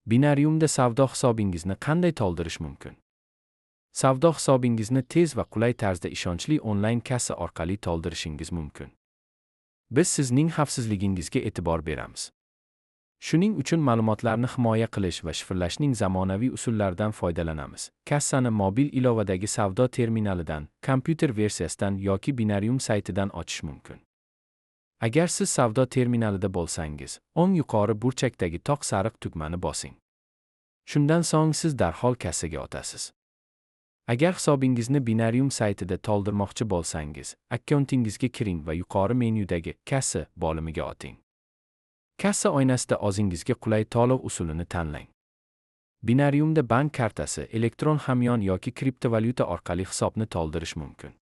Binariumda savdo hisobingizni qanday to'ldirish mumkin? Savdo hisobingizni tez va qulay tarzda ishonchli onlayn kassa orqali to'ldirishingiz mumkin. Biz sizning xavfsizligingizga e'tibor beramiz. Shuning uchun ma'lumotlarni himoya qilish va shifrlashning zamonaviy usullaridan foydalanamiz. Kassani mobil ilovadagi savdo terminalidan, kompyuter versiyasidan yoki Binarium saytidan ochish mumkin. Agar siz savdo terminalida bo'lsangiz, o'ng yuqori burchakdagi toq sariq tugmani bosing. Shundan so'ng siz darhol kassaga o'tasiz. Agar hisobingizni Binarium saytida to'ldirmoqchi bo'lsangiz, akkauntingizga kiring va yuqori menyudagi Kassa bo'limiga o'ting. Kassa oynasida o'zingizga qulay to'lov usulini tanlang. Binariumda bank kartasi, elektron hamyon yoki kriptovalyuta orqali hisobni to'ldirish mumkin.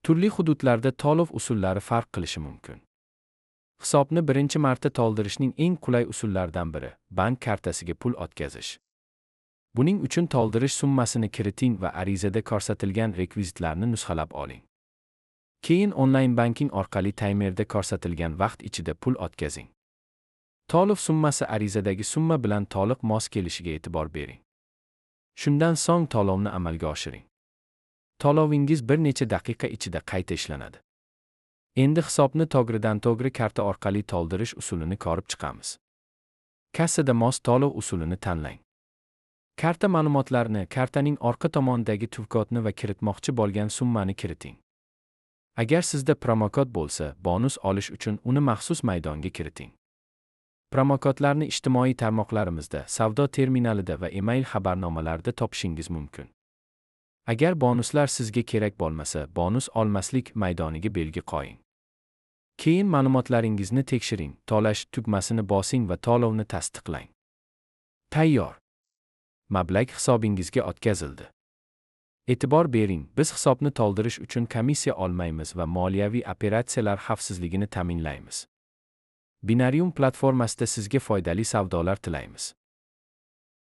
Turli hududlarda to'lov usullari farq qilishi mumkin. Hisobni birinchi marta to'ldirishning eng qulay usullaridan biri bank kartasiga pul o'tkazish. Buning uchun to'ldirish summasini kiriting va arizada ko'rsatilgan rekvizitlarni nusxalab oling. Keyin onlayn banking orqali taymerda ko'rsatilgan vaqt ichida pul o'tkazing. To'lov summasi arizadagi summa bilan to'liq mos kelishiga e'tibor bering. Shundan so'ng to'lovni amalga oshiring. To'lovingiz bir necha daqiqa ichida qayta ishlanadi. Endi hisobni to'g'ridan-to'g'ri karta orqali to'ldirish usulini ko'rib chiqamiz. Kassada mos to'lov usulini tanlang. Karta ma'lumotlarini, kartaning orqa tomonidagi tuvkodni va kiritmoqchi bo'lgan summani kiriting. Agar sizda promokod bo'lsa, bonus olish uchun uni maxsus maydonga kiriting. Promokodlarni ijtimoiy tarmoqlarimizda, savdo terminalida va email xabarnomalarida topishingiz mumkin. Agar bonuslar sizga kerak bo'lmasa, bonus olmaslik maydoniga belgi qo'ying. Keyin ma'lumotlaringizni tekshiring, to'lash tugmasini bosing va to'lovni tasdiqlang. Tayyor. Mablag' hisobingizga o'tkazildi. E'tibor bering, biz hisobni to'ldirish uchun komissiya olmaymiz va moliyaviy operatsiyalar xavfsizligini ta'minlaymiz. Binarium platformasida sizga foydali savdolar tilaymiz.